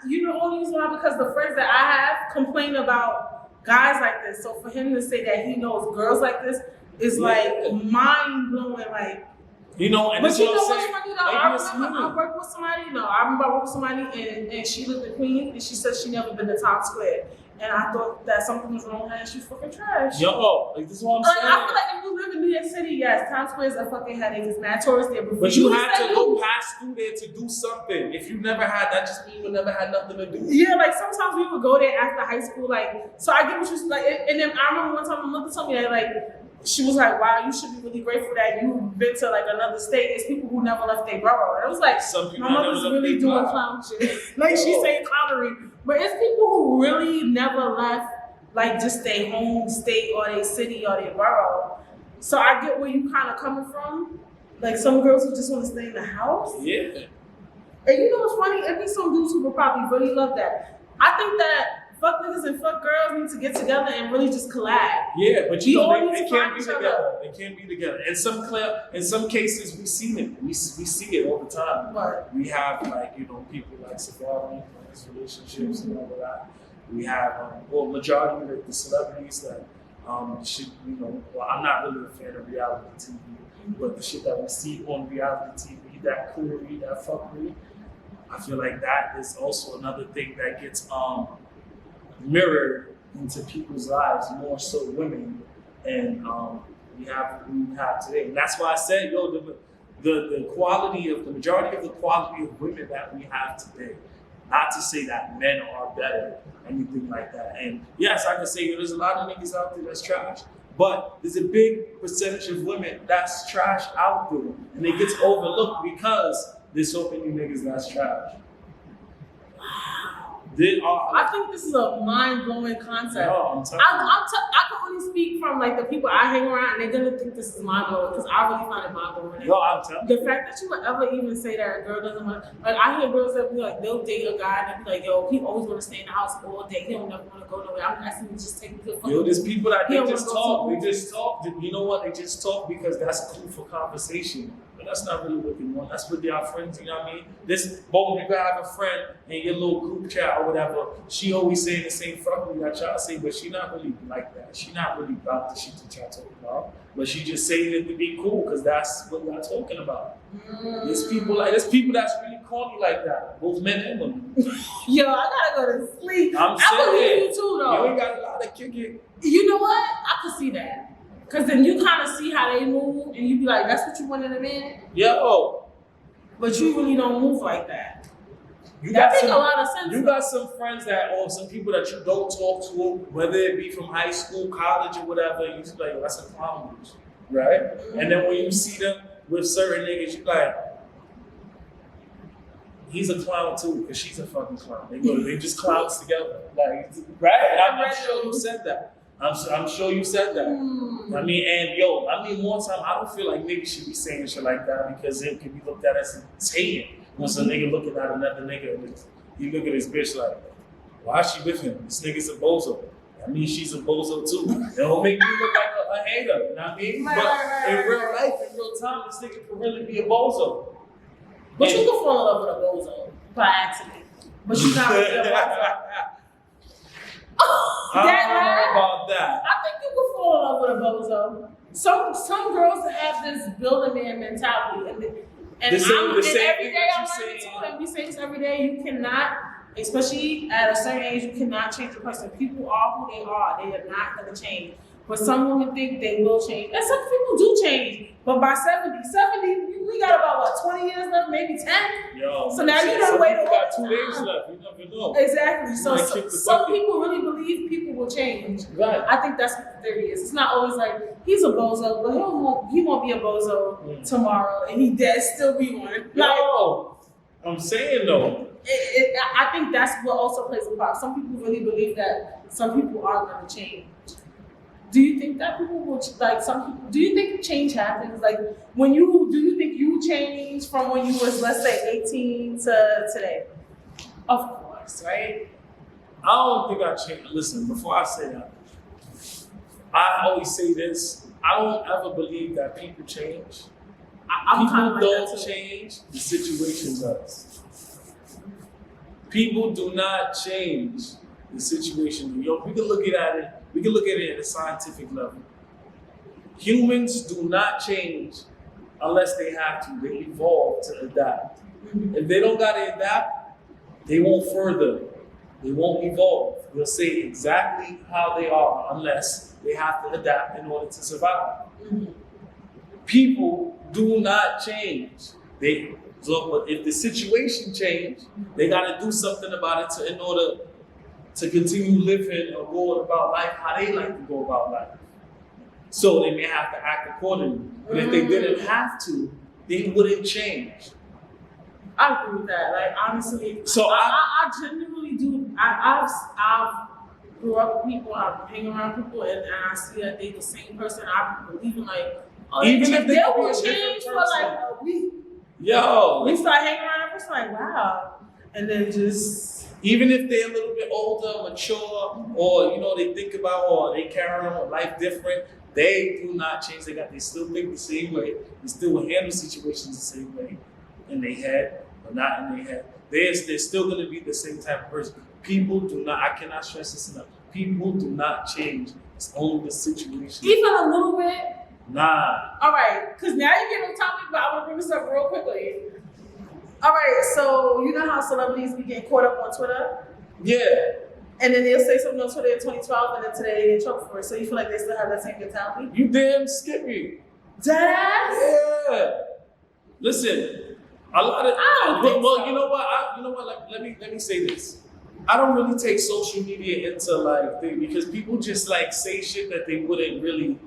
You know the only reason why? Because the friends that I have complain about guys like this. So for him to say that he knows girls like this is like mind blowing. Like, you know, and but you know what's funny though? I worked with somebody. I remember I worked with somebody, and she lived in Queens, and she said she never been to Times Square. And I thought that something was wrong with her, and she's fucking trash. Yo, like this is what I'm saying. I feel like if you live in New York City, yes, Times Square is a fucking headache. It's mad tourists there, but you have to go pass through there to do something. If you never had, that just means you never had nothing to do. Yeah, like sometimes we would go there after high school, like. So I get what you like, and then I remember one time my mother told me that like. She was like, wow, you should be really grateful that you've been to like another state. It's people who never left their borough. And it was like, my mother's really doing clown shit. Like she's saying clownery. But it's people who really never left like just their home state or their city or their borough. So I get where you kind of coming from. Like some girls who just want to stay in the house. Yeah. And you know what's funny? It'd be some dudes who would probably really love that. I think that fuck niggas and fuck girls need to get together and really just collab. Yeah, but you know, they can't be each together. other. They can't be together. In some cases, we see it. We see it all the time. Right. We have like people like Safari, his relationships and all of that. We have majority of the celebrities that should Well, I'm not really a fan of reality TV, but the shit that we see on reality TV, that coolery, that fuckery, I feel like that is also another thing that gets mirrored into people's lives, more so women, and we have today. And that's why I said, the quality of the majority of the quality of women that we have today. Not to say that men are better, anything like that. And yes, I can say there's a lot of niggas out there that's trash, but there's a big percentage of women that's trash out there, and it gets overlooked because there's so many niggas that's trash. I think this is a mind-blowing concept. No, I'm telling you. I can only speak from like the people I hang around, and they're gonna think this is mind-blowing because I really find it mind-blowing. No, I'm telling you. The fact that you would ever even say that a girl doesn't want to, like I hear girls that be like, they'll date a guy and they be like, yo, he always want to stay in the house all day. He don't never want to go nowhere. I'm asking him to just take me to fucking. There's people that they just talk. They just talk. You know what? They just talk because that's cool for conversation. But that's not really what they want. That's what they are friends. You know what I mean? Both you can have a friend in your little group chat or whatever. She always saying the same fucking that y'all say, but she not really like that. She not really about the shit that y'all talking about. But she just saying it to be cool because that's what y'all talking about. There's people that's really corny like that, both men and women. Yo, I gotta go to sleep. I'm saying, I believe you too, though. You ain't got a lot of kick it. You know what? I can see that. Because then you kind of see how they move and you be like, that's what you want in a man? Yo. But you really don't move like that. That makes a lot of sense. You got some friends or some people that you don't talk to, whether it be from high school, college, or whatever, you just like, that's a clown, right? Mm-hmm. And then when you see them with certain niggas, you like, he's a clown too, because she's a fucking clown. They just clowns together. Like, right? I'm sure you said that. I'm sure you said that. I mean, one time, I don't feel like niggas should be saying shit like that because it can be looked at as hating. When some nigga looking at another nigga, and you look at this bitch like, why is she with him? This nigga's a bozo. I mean, she's a bozo too. It don't make me look like a hater, you know what I mean? But in real life, in real time, this nigga could really be a bozo. But you can fall in love with a bozo by accident. But you not really a bozo. I don't know about that. I think you can fall in love with a bozo. Some girls have this build a man mentality, and every day I'm learning too, and we say this every day. You cannot, especially at a certain age, you cannot change a person. People are who they are. They are not going to change. But some women think they will change, and some people do change. But by 70, we got about 20 years left, maybe 10. Yo, so now you don't wait. You got 2 days left. You never know. Exactly. So some people really believe people will change. Right. I think that's what the theory is. It's not always like he's a bozo, but he won't be a bozo tomorrow, and he dead still be one. No, I'm saying though, I think that's what also plays a part. Some people really believe that some people are going to change. Do you think that people will, like some people, do you think change happens? Like do you think you changed from when you was, let's say, 18 to today? Of course, right? I don't think I changed. Listen, before I say that, I always say this. I don't ever believe that people change. I'm kind of like People that don't too. change, the situation does. People do not change the situation. Yo, we can look at it at a scientific level. Humans do not change unless they have to. They evolve to adapt. Mhm. If they don't gotta adapt, they won't further. They won't evolve. They'll stay exactly how they are unless they have to adapt in order to survive. Mhm. People do not change. But if the situation changes, they got to do something about it in order to continue living or going about life how they like to go about life. So they may have to act accordingly. But if they didn't have to, they wouldn't change. I agree with that. Like honestly, So I genuinely do. I've grew up with people. I hang around people, and I see that they the same person. I believe in like, Even if they they could be will a different change for person. like a week. Yo, We start hanging around, and it's like wow, and then just even if they're a little bit older, mature, or they think about or they carry on with life different, they do not change. They still think the same way. They still will handle situations the same way in their head, but not in their head. They're still going to be the same type of person. People do not. I cannot stress this enough. People do not change. It's only the situation. even a little bit. Nah. All right, because now you get on topic, but I want to bring this up real quickly. All right, so you know how celebrities be getting caught up on Twitter? Yeah. And then they'll say something on Twitter in 2012, and then today they get in trouble for it. So you feel like they still have that same mentality? You damn skippy. Deadass? Yeah. Listen, a lot of. I don't think well, so. you know what? Let me say this. I don't really take social media into like because people just like say shit that they wouldn't really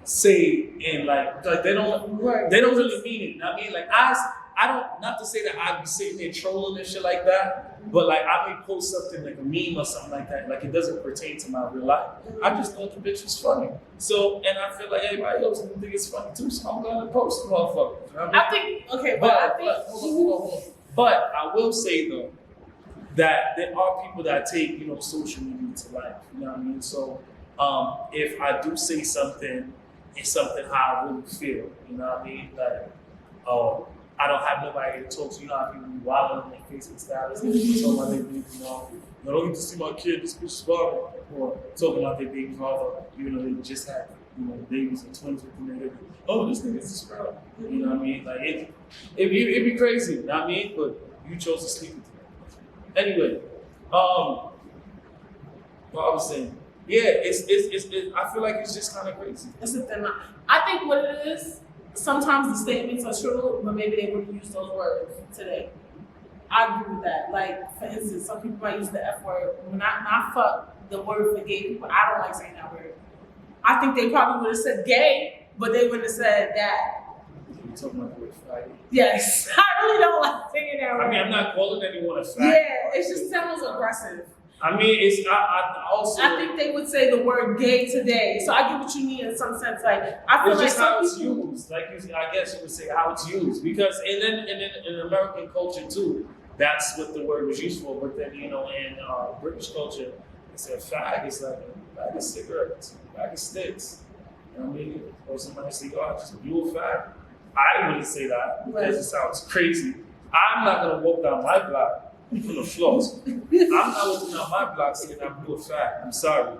say and like they don't really mean it. I mean, like I don't, not to say that I'd be sitting there trolling and shit like that, but like I may post something like a meme or something like that, like it doesn't pertain to my real life. I just thought the bitch was funny. So, and I feel like everybody else will think it's funny too, so I'm gonna post the motherfucker. You know what I mean? Hold on. But I will say though, that there are people that take, social media to life. You know what I mean? So if I do say something, it's something how I really feel. You know what I mean? Like, I don't have nobody to talk to. You know how people be wilding on their Facebook status, talking about their baby mom. I don't get to see my kid, this bitch is bothering. Or talking about their baby father, even though they just had, babies and twins with them. They oh, this nigga's a sprout. You know what I mean? Like, it'd be crazy. You know what I mean? But you chose to sleep with them. Anyway, what I was saying, yeah, it's I feel like it's just kind of crazy. That's the thing. I think what it is, sometimes the statements are true, but maybe they wouldn't use those words today. I agree with that. Like, for instance, some people might use the F word. Not fuck the word for gay people. I don't like saying that word. I think they probably would have said gay, but they wouldn't have said that. You're talking about the word faggot. Yes, I really don't like saying that word. I mean, I'm not calling anyone a faggot. Yeah, it just sounds aggressive. I mean, I also. I think they would say the word gay today. So I get what you mean in some sense. Like, I feel it's like just how it's people, used. Like I guess you would say how it's used because and then in American culture too, that's what the word was used for. But then in British culture, they say a fag is like a bag of cigarettes, a bag of sticks. You know what I mean? Or somebody say, "Oh, just you a fag." I wouldn't say that because it sounds crazy. I'm not gonna walk down my block from the floors. I'm not walking down my block saying I'm a fag. I'm sorry.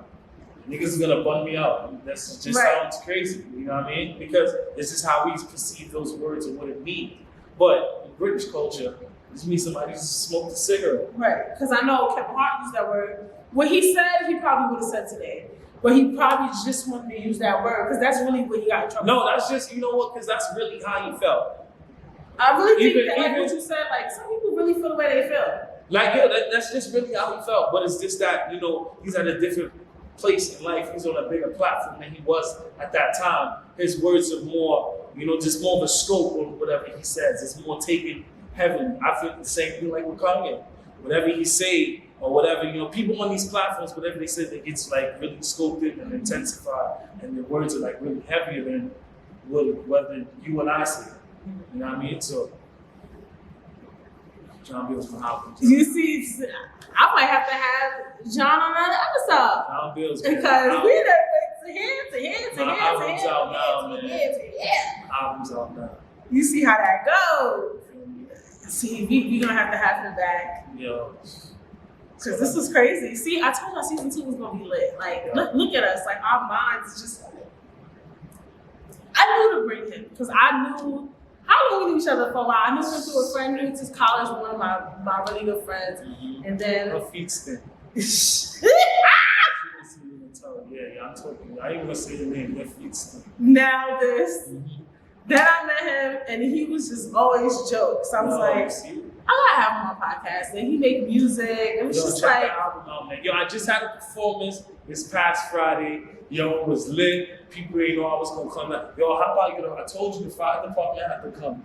Niggas is gonna bun me out. That just sounds crazy. You know what I mean? Because it's just how we perceive those words and what it means. But in British culture, this means somebody just smoked a cigarette. right? Because I know Kevin Hart used that word. What he said, he probably would have said today. But he probably just wanted to use that word because that's really what he got in trouble. No, that's just, you know what? Because that's really how he felt. I really think Even- that, like even- what you said, like some people really feel the way they feel. Like, yeah, that's just really how he felt. But it's just that, he's at a different place in life. He's on a bigger platform than he was at that time. His words are more, just more of a scope on whatever he says. It's more taken heavily. I feel the same thing like with Kanye. Whatever he say or whatever, people on these platforms, whatever they say, it gets like really sculpted and intensified, and the words are like really heavier than whether you and I say it. You know what I mean? So, Jon Billz from Hopkins. You see, I might have to have Jon on another episode. Jon Billz. Because we done went to here, to here, to My here, to album's here, out to now, here, to man. here, to here. Album's out now. You see how that goes. See, we gonna have to have him back. Yo. Because this was crazy. See, I told y'all season 2 was gonna be lit. Like, look at us. Like, our minds just. I knew to bring him because I knew how long we knew each other for a while. I knew him through a friend, knew him since college, one of my really good friends. Mm-hmm. And then. Her feet stink. Yeah, I'm talking. I ain't gonna say the name. Her feet stink. Now this. Then I met him and he was just always jokes. I was like, I gotta have him on my podcast. And he make music. It was just check like. the album out, man. Yo, I just had a performance this past Friday. Yo, it was lit. People ain't know I was gonna come out. Yo, how about I told you the fire department had to come.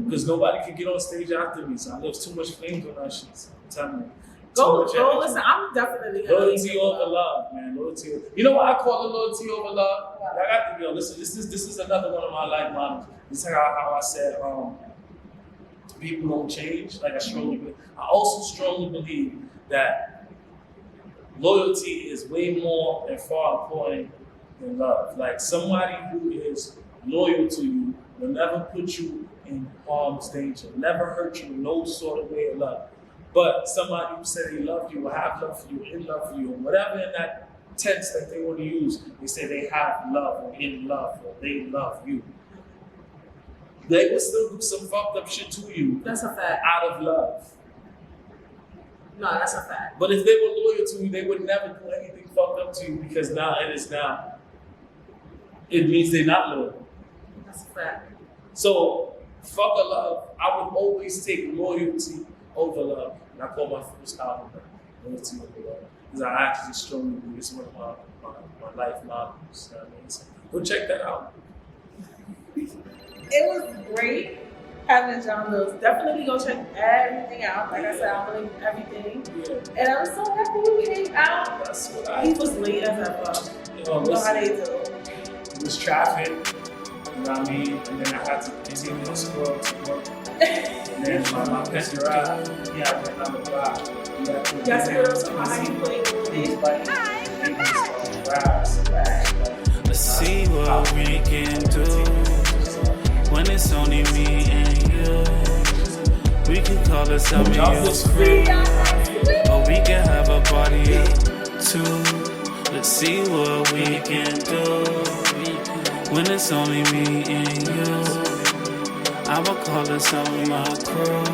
Because nobody could get on stage after me. So I left too much flames on that shit. So I'm telling you. Go listen. I'm definitely gonna loyalty over love, man. Loyalty. You know what I call it loyalty over love? I got to listen. This is another one of my life models. This is how I said people don't change. Like I also strongly believe that loyalty is way more and far important than love. Like somebody who is loyal to you will never put you in harm's danger, never hurt you in no sort of way of love. But somebody who said they love you or have love for you, in love for you, or whatever in that tense that they want to use, they say they have love or in love or they love you. They will still do some fucked up shit to you. That's a fact. Out of love. No, that's a fact. But if they were loyal to you, they would never do anything fucked up to you because now it means they're not loyal. That's a fact. So, fuck a love. I would always take loyalty over love. And I call my first album Loyalty Over Love. Because I actually strongly believe it's one of my life models. You know what I mean? So go check that out. It was great having Jon Billz. Definitely go check everything out. Like I said, I believe everything. Yeah. And I was so happy we came out. That's what He was late as ever. You know how they do. It was traffic. You know what I mean? And then I had to continue to scroll to work. And then my pet drive. Yeah, I went on the block. Yes, it was how you played with it. Let's see what we can do when it's only me and you. We can call it something else free, or we can have a party too. Let's see what we can do when it's only me and you. I'ma call it some of my crew.